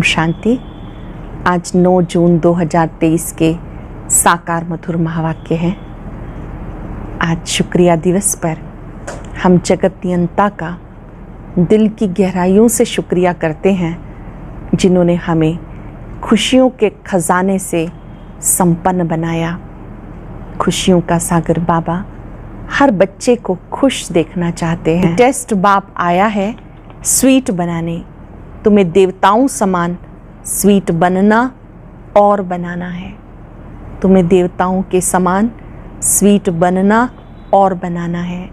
शांति। आज 9 जून 2023 के साकार मधुर महावाक्य हैं। आज शुक्रिया दिवस पर हम जगत नियंता का दिल की गहराइयों से शुक्रिया करते हैं, जिन्होंने हमें खुशियों के खजाने से संपन्न बनाया। खुशियों का सागर बाबा हर बच्चे को खुश देखना चाहते हैं। टेस्ट बाप आया है स्वीट बनाने। तुम्हें देवताओं समान स्वीट बनना और बनाना है। तुम्हें देवताओं के समान स्वीट बनना और बनाना है।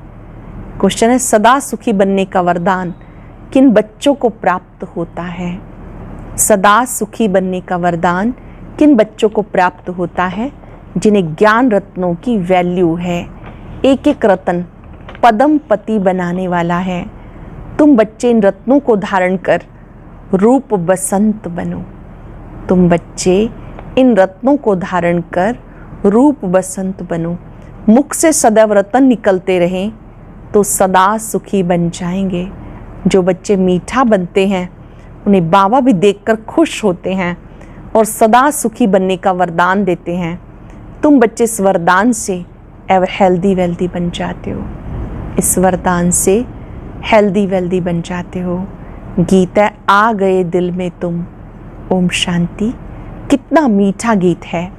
क्वेश्चन है, सदा सुखी बनने का वरदान किन बच्चों को प्राप्त होता है? सदा सुखी बनने का वरदान किन बच्चों को प्राप्त होता है? जिन्हें ज्ञान रत्नों की वैल्यू है। एक एक रत्न पदम पति बनाने वाला है। तुम बच्चे इन रत्नों को धारण कर रूप बसंत बनो। तुम बच्चे इन रत्नों को धारण कर रूप बसंत बनो। मुख से सदैव रत्न निकलते रहें तो सदा सुखी बन जाएंगे। जो बच्चे मीठा बनते हैं उन्हें बाबा भी देखकर खुश होते हैं और सदा सुखी बनने का वरदान देते हैं। तुम बच्चे इस वरदान से हेल्दी वेल्दी बन जाते हो। इस वरदान से हेल्दी वेल्दी बन जाते हो। गीत है, आ गए दिल में तुम। ओम शांति। कितना मीठा गीत है।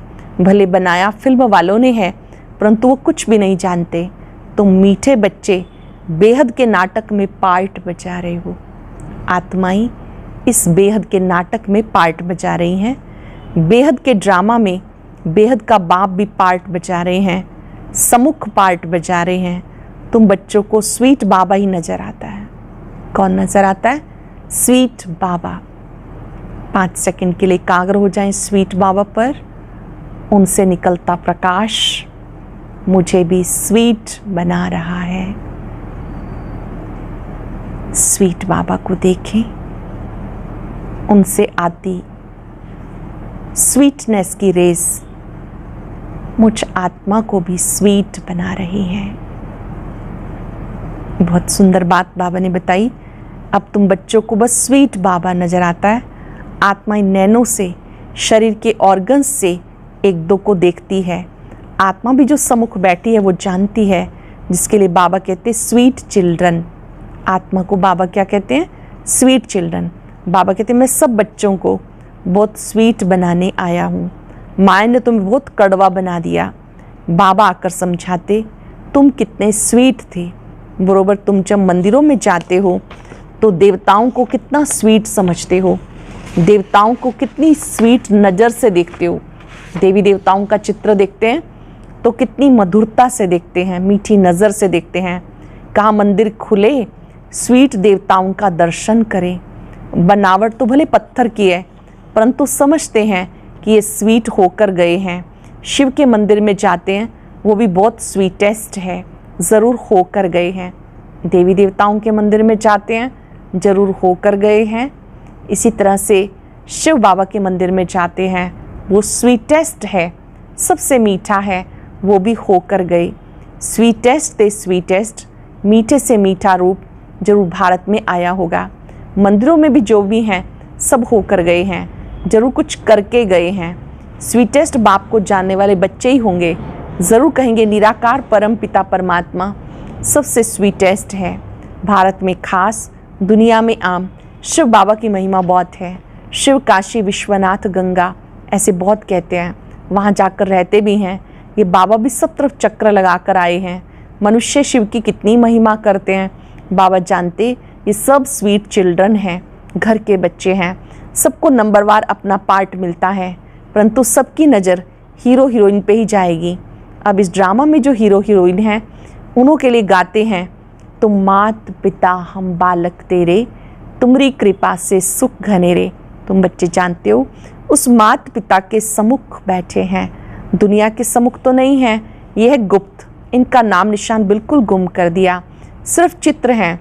भले बनाया फिल्म वालों ने है, परंतु वो कुछ भी नहीं जानते। तुम मीठे बच्चे बेहद के नाटक में पार्ट बजा रहे हो। आत्माएं इस बेहद के नाटक में पार्ट बजा रही हैं। बेहद के ड्रामा में बेहद का बाप भी पार्ट बजा रहे हैं, सम्मुख पार्ट बजा रहे हैं। तुम बच्चों को स्वीट बाबा ही नजर आता है। कौन नजर आता है? स्वीट बाबा। 5 सेकंड के लिए एकाग्र हो जाएं स्वीट बाबा पर। उनसे निकलता प्रकाश मुझे भी स्वीट बना रहा है। स्वीट बाबा को देखें। उनसे आती स्वीटनेस की रेस मुझ आत्मा को भी स्वीट बना रही है। बहुत सुंदर बात बाबा ने बताई। अब तुम बच्चों को बस स्वीट बाबा नजर आता है। आत्मा इन नैनों से, शरीर के ऑर्गन्स से एक दो को देखती है। आत्मा भी जो सम्मुख बैठी है वो जानती है, जिसके लिए बाबा कहते हैं स्वीट चिल्ड्रन। आत्मा को बाबा क्या कहते हैं? Sweet children. बाबा कहते हैं मैं सब बच्चों को बहुत स्वीट बनाने आया हूँ। माया ने तुम्हें बहुत कड़वा बना दिया। बाबा आकर समझाते तुम कितने स्वीट थे। बरोबर तुम जब मंदिरों में जाते हो तो देवताओं को कितना स्वीट समझते हो। देवताओं को कितनी स्वीट नज़र से देखते हो। देवी देवताओं का चित्र देखते हैं तो कितनी मधुरता से देखते हैं, मीठी नज़र से देखते हैं। कहाँ मंदिर खुले, स्वीट देवताओं का दर्शन करें। बनावट तो भले पत्थर की है, परंतु समझते हैं कि ये स्वीट होकर गए हैं। शिव के मंदिर में जाते हैं, वो भी बहुत स्वीटेस्ट है, ज़रूर होकर गए हैं। देवी देवताओं के मंदिर में जाते हैं, ज़रूर होकर गए हैं। इसी तरह से शिव बाबा के मंदिर में जाते हैं, वो स्वीटेस्ट है, सबसे मीठा है, वो भी होकर गए। स्वीटेस्ट से स्वीटेस्ट, मीठे से मीठा रूप जरूर भारत में आया होगा। मंदिरों में भी जो भी हैं सब होकर गए हैं, जरूर कुछ करके गए हैं। स्वीटेस्ट बाप को जानने वाले बच्चे ही होंगे। ज़रूर कहेंगे निराकार परम पिता परमात्मा सबसे स्वीटेस्ट है। भारत में खास, दुनिया में आम। शिव बाबा की महिमा बहुत है। शिव काशी विश्वनाथ गंगा ऐसे बहुत कहते हैं, वहाँ जाकर रहते भी हैं। ये बाबा भी सब तरफ चक्र लगा कर आए हैं। मनुष्य शिव की कितनी महिमा करते हैं बाबा जानते। ये सब स्वीट चिल्ड्रन हैं, घर के बच्चे हैं। सबको नंबरवार अपना पार्ट मिलता है, परंतु सबकी नज़र हीरो हीरोइन पे ही जाएगी। अब इस ड्रामा में जो हीरो हीरोइन हैं उन्हों के लिए गाते हैं, तुम मात पिता हम बालक तेरे, तुमरी कृपा से सुख घनेरे। तुम बच्चे जानते हो उस मात पिता के सम्मुख बैठे हैं। दुनिया के सम्मुख तो नहीं है, यह है गुप्त। इनका नाम निशान बिल्कुल गुम कर दिया। सिर्फ चित्र हैं,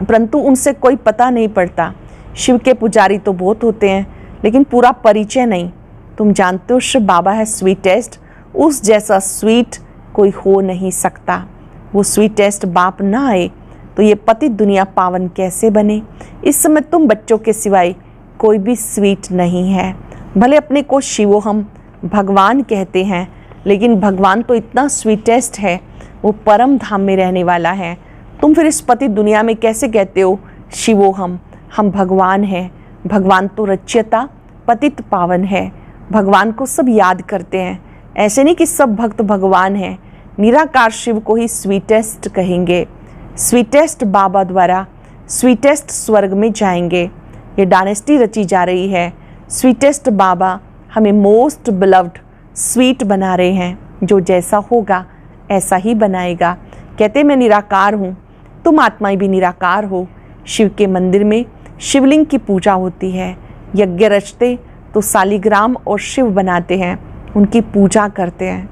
परंतु उनसे कोई पता नहीं पड़ता। शिव के पुजारी तो बहुत होते हैं, लेकिन पूरा परिचय नहीं। तुम जानते हो शिव बाबा है स्वीटेस्ट। उस जैसा स्वीट कोई हो नहीं सकता। वो स्वीटेस्ट बाप ना आए तो ये पतित दुनिया पावन कैसे बने। इस समय तुम बच्चों के सिवाय कोई भी स्वीट नहीं है। भले अपने को शिवो हम भगवान कहते हैं, लेकिन भगवान तो इतना स्वीटेस्ट है, वो परम धाम में रहने वाला है। तुम फिर इस पति दुनिया में कैसे कहते हो शिवो हम भगवान हैं। भगवान तो रच्यता पतित पावन है। भगवान को सब याद करते हैं। ऐसे नहीं कि सब भक्त भगवान हैं। निराकार शिव को ही स्वीटेस्ट कहेंगे। स्वीटेस्ट बाबा द्वारा स्वीटेस्ट स्वर्ग में जाएंगे। ये डायनेस्टी रची जा रही है। स्वीटेस्ट बाबा हमें मोस्ट बिलव्ड स्वीट बना रहे हैं। जो जैसा होगा ऐसा ही बनाएगा। कहते मैं निराकार हूँ, तुम आत्माएं भी निराकार हो। शिव के मंदिर में शिवलिंग की पूजा होती है। यज्ञ रचते तो सालिग्राम और शिव बनाते हैं, उनकी पूजा करते हैं।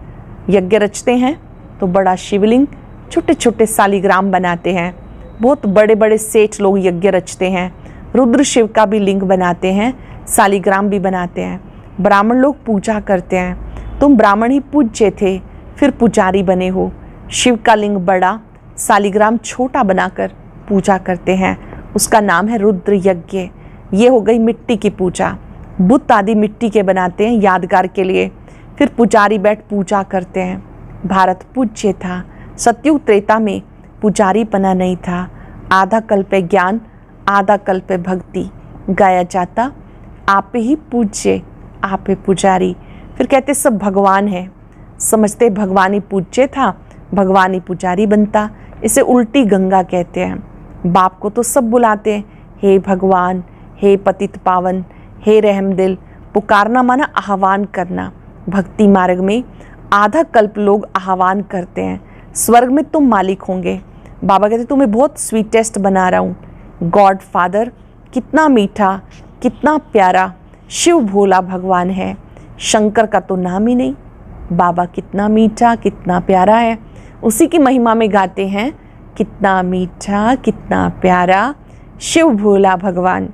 यज्ञ रचते हैं तो बड़ा शिवलिंग, छोटे छोटे सालिग्राम बनाते हैं। बहुत बड़े बड़े सेठ लोग यज्ञ रचते हैं। रुद्र शिव का भी लिंग बनाते हैं, सालिग्राम भी बनाते हैं। ब्राह्मण लोग पूजा करते हैं। तुम ब्राह्मण ही पूज्य थे, फिर पुजारी बने हो। शिव का लिंग बड़ा, सालिग्राम छोटा बनाकर पूजा करते हैं। उसका नाम है रुद्र यज्ञ। ये हो गई मिट्टी की पूजा। बुत आदि मिट्टी के बनाते हैं यादगार के लिए, फिर पुजारी बैठ पूजा करते हैं। भारत पूज्य था। सतयुग त्रेता में पुजारी पना नहीं था। आधा कल्प ज्ञान, आधा कल्प भक्ति गाया जाता। आप ही पूज्य, आप ही पुजारी। फिर कहते सब भगवान है। समझते भगवान ही पूज्य था, भगवान ही पुजारी बनता। इसे उल्टी गंगा कहते हैं। बाप को तो सब बुलाते हैं, हे भगवान, हे पतित पावन, हे रहम दिल। पुकारना माना आह्वान करना। भक्ति मार्ग में आधा कल्प लोग आह्वान करते हैं, स्वर्ग में तुम मालिक होंगे। बाबा कहते तुम्हें बहुत स्वीटेस्ट बना रहा हूँ। गॉड फादर कितना मीठा, कितना प्यारा शिव भोला भगवान है। शंकर का तो नाम ही नहीं। बाबा कितना मीठा, कितना प्यारा है। उसी की महिमा में गाते हैं, कितना मीठा, कितना प्यारा शिव भोला भगवान।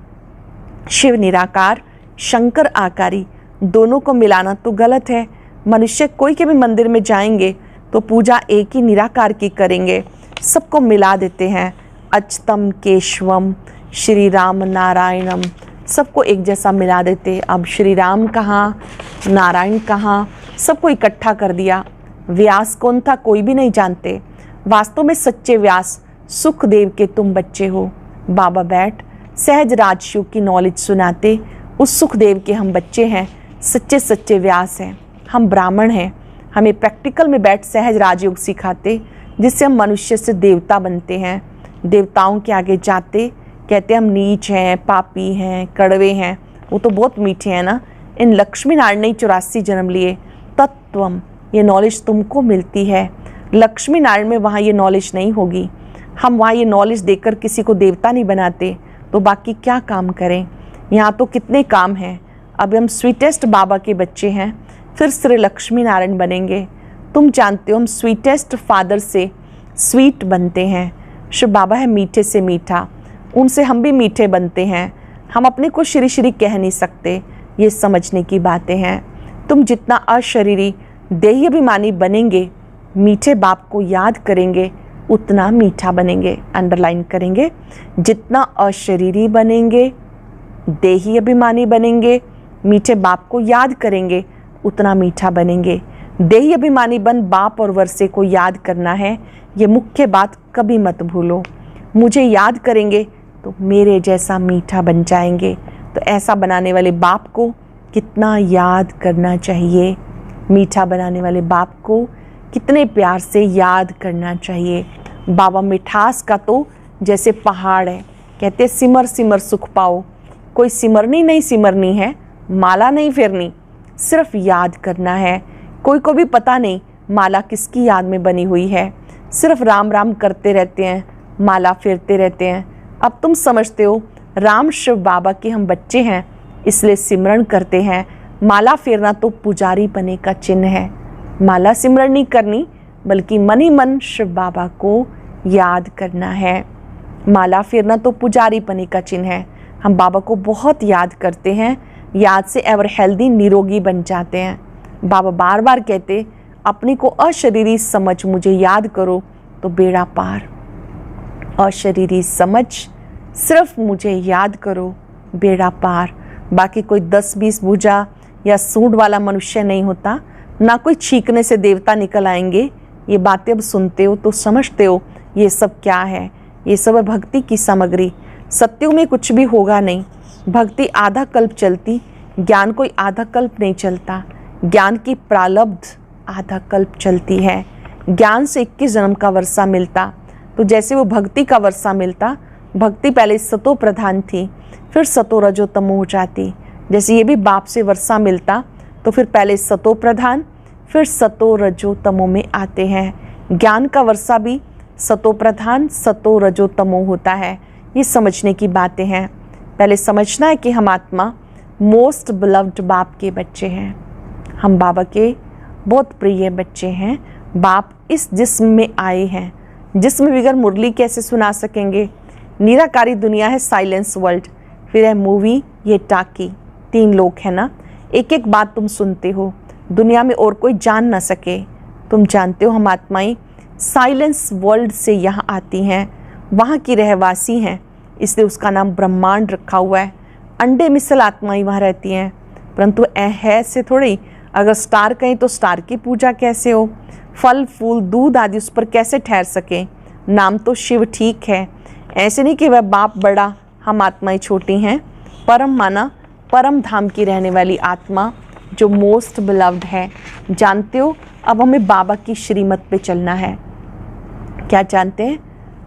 शिव निराकार, शंकर आकारी, दोनों को मिलाना तो गलत है। मनुष्य कोई के भी मंदिर में जाएंगे तो पूजा एक ही निराकार की करेंगे, सबको मिला देते हैं। अच्युतम केशवम श्री राम नारायणम, सबको एक जैसा मिला देते। अब श्री राम कहाँ, नारायण कहाँ, सबको इकट्ठा कर दिया। व्यास कौन था कोई भी नहीं जानते। वास्तव में सच्चे व्यास सुखदेव के तुम बच्चे हो। बाबा बैठ सहज राजयोग की नॉलेज सुनाते। उस सुखदेव के हम बच्चे हैं, सच्चे सच्चे व्यास हैं। हम ब्राह्मण हैं। हमें प्रैक्टिकल में बैठ सहज राजयोग सिखाते, जिससे हम मनुष्य से देवता बनते हैं। देवताओं के आगे जाते कहते हम नीच हैं, पापी हैं, कड़वे हैं। वो तो बहुत मीठे हैं ना। इन लक्ष्मी नारायण ने 84 जन्म लिए। तत्वम, ये नॉलेज तुमको मिलती है। लक्ष्मी नारायण में वहाँ ये नॉलेज नहीं होगी। हम वहाँ ये नॉलेज देकर किसी को देवता नहीं बनाते, तो बाकी क्या काम करें। यहाँ तो कितने काम हैं। अब हम स्वीटेस्ट बाबा के बच्चे हैं, फिर श्री लक्ष्मी नारायण बनेंगे। तुम जानते हो हम स्वीटेस्ट फादर से स्वीट बनते हैं। शिव बाबा है मीठे से मीठा, उनसे हम भी मीठे बनते हैं। हम अपने को श्री श्री कह नहीं सकते, ये समझने की बातें हैं। तुम जितना अशरीरी देही अभिमानी बनेंगे, मीठे बाप को याद करेंगे, उतना मीठा बनेंगे। अंडरलाइन करेंगे, जितना अशरीरी बनेंगे, देही अभिमानी बनेंगे, मीठे बाप को याद करेंगे, उतना मीठा बनेंगे। देही अभिमानी बन बाप और वर्षे को याद करना है, ये मुख्य बात कभी मत भूलो। मुझे याद करेंगे तो मेरे जैसा मीठा बन जाएंगे। तो ऐसा बनाने वाले बाप को कितना याद करना चाहिए। मीठा बनाने वाले बाप को कितने प्यार से याद करना चाहिए। बाबा मिठास का तो जैसे पहाड़ है। कहते सिमर सिमर सुख पाओ। कोई सिमरनी नहीं सिमरनी है, माला नहीं फेरनी, सिर्फ याद करना है। कोई को भी पता नहीं माला किसकी याद में बनी हुई है। सिर्फ राम राम करते रहते हैं, माला फेरते रहते हैं। अब तुम समझते हो राम शिव बाबा के हम बच्चे हैं, इसलिए सिमरन करते हैं। माला फेरना तो पुजारी बने का चिन्ह है। माला सिमरन नहीं करनी, बल्कि मन ही मन शिव बाबा को याद करना है। माला फेरना तो पुजारी बने का चिन्ह है। हम बाबा को बहुत याद करते हैं। याद से एवर हेल्दी निरोगी बन जाते हैं। बाबा बार बार कहते अपने को अशरीरी समझ मुझे याद करो तो बेड़ा पार। अशरीरी समझ सिर्फ मुझे याद करो बेड़ा पार। बाकी कोई 10-20 भुजा या सूंड वाला मनुष्य नहीं होता, ना कोई छींकने से देवता निकल आएंगे। ये बातें अब सुनते हो तो समझते हो ये सब क्या है। ये सब है भक्ति की सामग्री। सत्युग में कुछ भी होगा नहीं। भक्ति आधा कल्प चलती, ज्ञान कोई आधा कल्प नहीं चलता। ज्ञान की प्रारब्ध आधा कल्प चलती है। ज्ञान से 21 जन्म का वर्षा मिलता, तो जैसे वो भक्ति का वर्षा मिलता, भक्ति पहले सतो प्रधान थी, फिर सतो रजो तमो हो जाती। जैसे ये भी बाप से वर्षा मिलता, तो फिर पहले सतो प्रधान, फिर सतो रजो तमो में आते हैं। ज्ञान का वर्षा भी सतो प्रधान सतो रजो तमो होता है। ये समझने की बातें हैं। पहले समझना है कि हम आत्मा मोस्ट बिलव्ड बाप के बच्चे हैं। हम बाबा के बहुत प्रिय बच्चे हैं। बाप इस जिस्म में आए हैं। जिस्म बिगर मुरली कैसे सुना सकेंगे। निराकारी दुनिया है, साइलेंस वर्ल्ड, फिर है मूवी, ये टाकी। 3 लोग हैं ना। एक एक बात तुम सुनते हो, दुनिया में और कोई जान ना सके। तुम जानते हो हम आत्माएं साइलेंस वर्ल्ड से यहाँ आती हैं, वहाँ की रहवासी हैं, इसलिए उसका नाम ब्रह्मांड रखा हुआ है। अंडे मिसल आत्माएं वहाँ रहती हैं, परंतु है से थोड़ी। अगर स्टार कहें तो स्टार की पूजा कैसे हो, फल फूल दूध आदि उस पर कैसे ठहर सके। नाम तो शिव ठीक है, ऐसे नहीं कि वह बाप बड़ा हम आत्माएं छोटी हैं। परम माना परम धाम की रहने वाली आत्मा जो मोस्ट बिलव्ड है। जानते हो अब हमें बाबा की श्रीमत पे चलना है। क्या जानते हैं?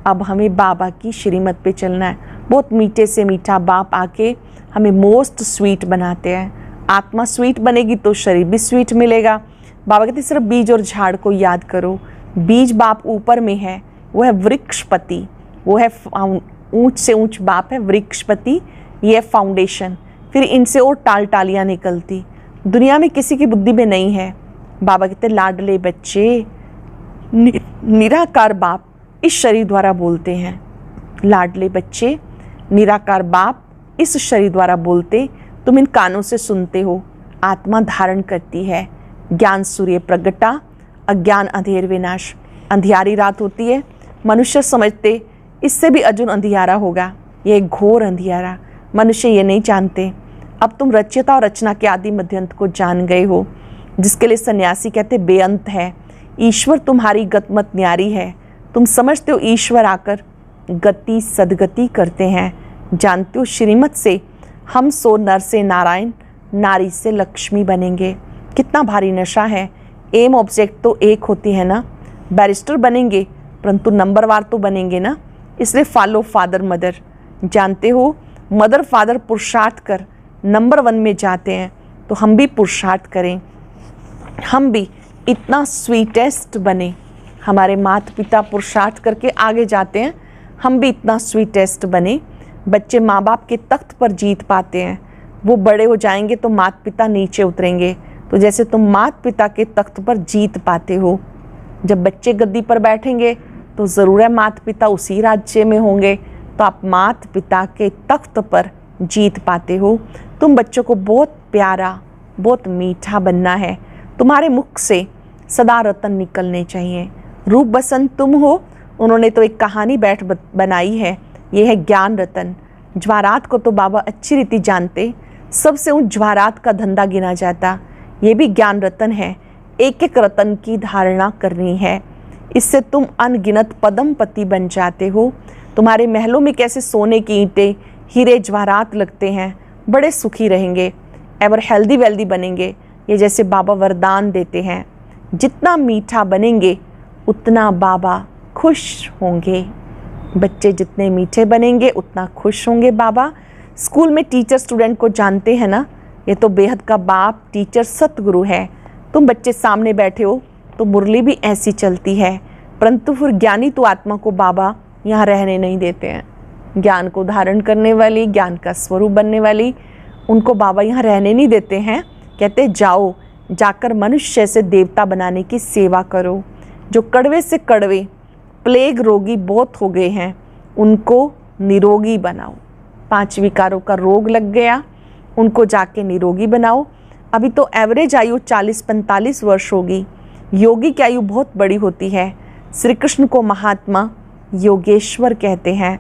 अब हमें बाबा की श्रीमत पे चलना है। बहुत मीठे से मीठा बाप आके हमें मोस्ट स्वीट बनाते हैं। आत्मा स्वीट बनेगी तो शरीर भी स्वीट मिलेगा। बाबा कहते सिर्फ बीज और झाड़ को याद करो। बीज बाप ऊपर में है, वो है वृक्षपति, वो है ऊंच से ऊंच बाप है वृक्षपति, ये है फाउंडेशन। फिर इनसे और टाल टालियाँ निकलती, दुनिया में किसी की बुद्धि में नहीं है। बाबा कहते लाडले बच्चे, निराकार बाप इस शरीर द्वारा बोलते हैं। लाडले बच्चे, निराकार बाप इस शरीर द्वारा बोलते, तुम इन कानों से सुनते हो। आत्मा धारण करती है। ज्ञान सूर्य प्रगटा, अज्ञान अंधेर विनाश। अंधियारी रात होती है, मनुष्य समझते इससे भी अर्जुन अंधियारा होगा। यह घोर अंधियारा, मनुष्य ये नहीं जानते। अब तुम रचयिता और रचना के आदि मध्यंत को जान गए हो, जिसके लिए सन्यासी कहते बेअंत है। ईश्वर तुम्हारी गतमत न्यारी है। तुम समझते हो ईश्वर आकर गति सदगति करते हैं। जानते हो श्रीमत से हम सो नर से नारायण, नारी से लक्ष्मी बनेंगे। कितना भारी नशा है। एम ऑब्जेक्ट तो एक होती है ना। बैरिस्टर बनेंगे परंतु नंबरवार तो बनेंगे ना, इसलिए फॉलो फादर मदर। जानते हो मदर फादर पुरुषार्थ कर नंबर 1 में जाते हैं, तो हम भी पुरुषार्थ करें। हम भी इतना स्वीटेस्ट बने। हमारे माता पिता पुरुषार्थ करके आगे जाते हैं, हम भी इतना स्वीटेस्ट बने। बच्चे माँ बाप के तख्त पर जीत पाते हैं। वो बड़े हो जाएंगे तो माता पिता नीचे उतरेंगे। तो जैसे तुम माता पिता के तख्त पर जीत पाते हो, जब बच्चे गद्दी पर बैठेंगे तो ज़रूर है माता पिता उसी राज्य में होंगे, तो आप माता पिता के तख्त पर जीत पाते हो। तुम बच्चों को बहुत प्यारा, बहुत मीठा बनना है। तुम्हारे मुख से सदा रतन निकलने चाहिए। रूप बसंत तुम हो। उन्होंने तो एक कहानी बैठ बनाई है, ये है ज्ञान रतन। ज्वारात को तो बाबा अच्छी रीति जानते, सबसे उन ज्वारात का धंधा गिना जाता। ये भी ज्ञान रतन है। एक एक रतन की धारणा करनी है, इससे तुम अनगिनत पदमपति बन जाते हो। तुम्हारे महलों में कैसे सोने की ईंटें हीरे ज्वारात लगते हैं, बड़े सुखी रहेंगे, एवर हेल्दी वेल्दी बनेंगे। ये जैसे बाबा वरदान देते हैं, जितना मीठा बनेंगे उतना बाबा खुश होंगे। बच्चे जितने मीठे बनेंगे उतना खुश होंगे बाबा। स्कूल में टीचर स्टूडेंट को जानते हैं ना, ये तो बेहद का बाप टीचर सतगुरु है। तुम बच्चे सामने बैठे हो तो मुरली भी ऐसी चलती है, परंतु फिर ज्ञानी तो आत्मा को बाबा यहाँ रहने नहीं देते हैं। ज्ञान को धारण करने वाली, ज्ञान का स्वरूप बनने वाली, उनको बाबा यहाँ रहने नहीं देते हैं। कहते जाओ, जाकर मनुष्य से देवता बनाने की सेवा करो। जो कड़वे से कड़वे प्लेग रोगी बहुत हो गए हैं, उनको निरोगी बनाओ। 5 विकारों का रोग लग गया, उनको जाके निरोगी बनाओ। अभी तो एवरेज आयु 40-45 वर्ष होगी। योगी की आयु बहुत बड़ी होती है। श्री कृष्ण को महात्मा योगेश्वर कहते हैं।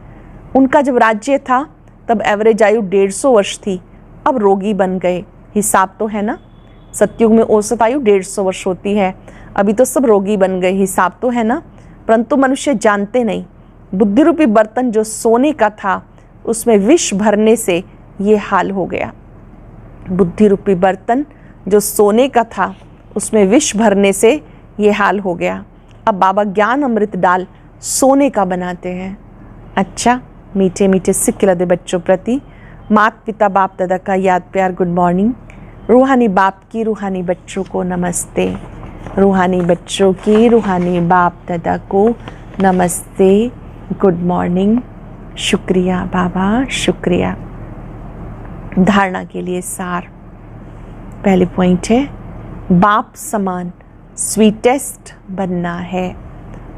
उनका जब राज्य था तब एवरेज आयु 150 वर्ष थी, अब रोगी बन गए। हिसाब तो है ना, सतयुग में औसत आयु 150 वर्ष होती है, अभी तो सब रोगी बन गए, हिसाब तो है ना। परंतु मनुष्य जानते नहीं, बुद्धि रूपी बर्तन जो सोने का था उसमें विष भरने से ये हाल हो गया। बुद्धि रूपी बर्तन जो सोने का था उसमें विष भरने से ये हाल हो गया। अब बाबा ज्ञान अमृत डाल सोने का बनाते हैं। अच्छा, मीठे मीठे सिक्के लदे बच्चों प्रति माता पिता बाप दादा का याद प्यार गुड मॉर्निंग। रूहानी बाप की रूहानी बच्चों को नमस्ते। रूहानी बच्चों की रूहानी बाप दादा को नमस्ते, गुड मॉर्निंग। शुक्रिया बाबा, शुक्रिया। धारणा के लिए सार। पहले पॉइंट है, बाप समान स्वीटेस्ट बनना है।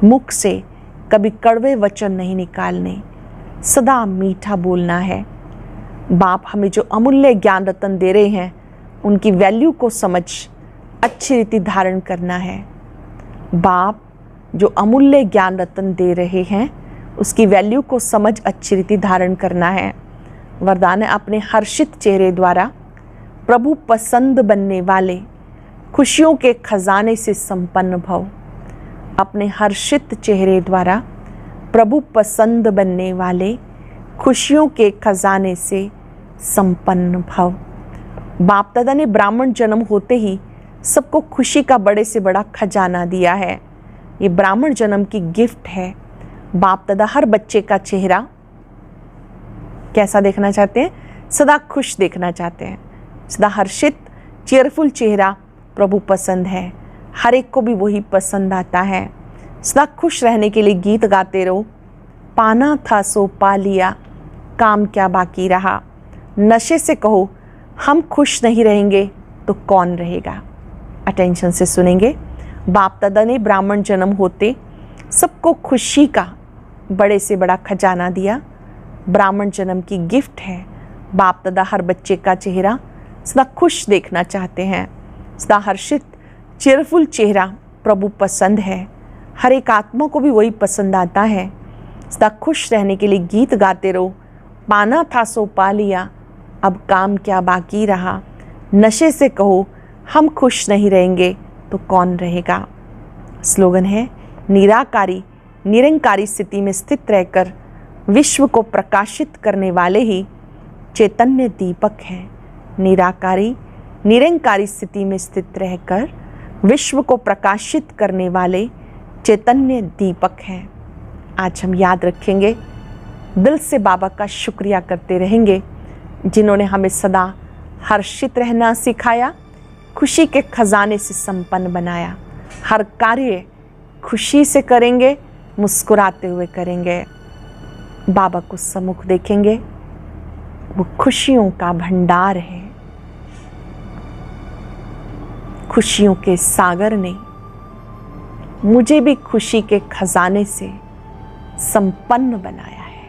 मुख से कभी कड़वे वचन नहीं निकालने, सदा मीठा बोलना है। बाप हमें जो अमूल्य ज्ञान रत्न दे रहे हैं उनकी वैल्यू को समझ अच्छी रीति धारण करना है। बाप जो अमूल्य ज्ञान रत्न दे रहे हैं उसकी वैल्यू को समझ अच्छी रीति धारण करना है। वरदान है, अपने हर्षित चेहरे द्वारा प्रभु पसंद बनने वाले खुशियों के खजाने से संपन्न भव। अपने हर्षित चेहरे द्वारा प्रभु पसंद बनने वाले खुशियों के खजाने से संपन्न भव। बाप दादा ने ब्राह्मण जन्म होते ही सबको खुशी का बड़े से बड़ा खजाना दिया है। ये ब्राह्मण जन्म की गिफ्ट है। बाप दादा हर बच्चे का चेहरा कैसा देखना चाहते हैं? सदा खुश देखना चाहते हैं। सदा हर्षित चेयरफुल चेहरा प्रभु पसंद है, हर एक को भी वही पसंद आता है। सदा खुश रहने के लिए गीत गाते रहो। पाना था सो पा लिया, काम क्या बाकी रहा। नशे से कहो हम खुश नहीं रहेंगे तो कौन रहेगा। अटेंशन से सुनेंगे। बाप दादा ने ब्राह्मण जन्म होते सबको खुशी का बड़े से बड़ा खजाना दिया। ब्राह्मण जन्म की गिफ्ट है। बाप दादा हर बच्चे का चेहरा सदा खुश देखना चाहते हैं। सदा हर्षित चेयरफुल चेहरा प्रभु पसंद है, हर एक आत्मा को भी वही पसंद आता है। सदा खुश रहने के लिए गीत गाते रहो। पाना था सो पा लिया, अब काम क्या बाकी रहा। नशे से कहो हम खुश नहीं रहेंगे तो कौन रहेगा। स्लोगन है, निराकारी निरंकारी स्थिति में स्थित रहकर विश्व को प्रकाशित करने वाले ही चैतन्य दीपक हैं। निराकारी निरंकारी स्थिति में स्थित रहकर विश्व को प्रकाशित करने वाले चैतन्य दीपक हैं। आज हम याद रखेंगे, दिल से बाबा का शुक्रिया करते रहेंगे जिन्होंने हमें सदा हर्षित रहना सिखाया, खुशी के खजाने से संपन्न बनाया। हर कार्य खुशी से करेंगे, मुस्कुराते हुए करेंगे। बाबा को सम्मुख देखेंगे, वो खुशियों का भंडार है। खुशियों के सागर ने मुझे भी खुशी के खजाने से संपन्न बनाया है।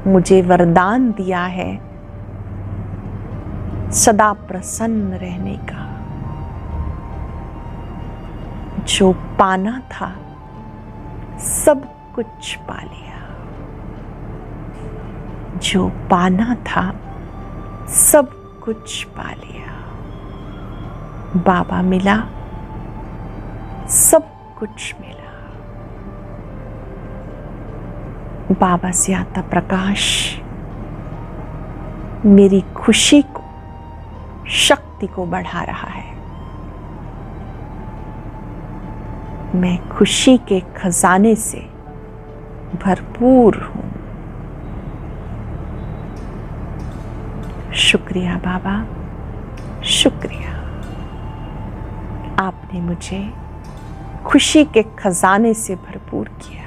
मुझे वरदान दिया है सदा प्रसन्न रहने का। जो पाना था सब कुछ पा लिया। जो पाना था सब कुछ पा लिया। बाबा मिला, सब कुछ मिला। बाबा से आता प्रकाश मेरी खुशी को, शक्ति को बढ़ा रहा है। मैं खुशी के खजाने से भरपूर हूं। शुक्रिया बाबा, शुक्रिया। आपने मुझे खुशी के खजाने से भरपूर किया।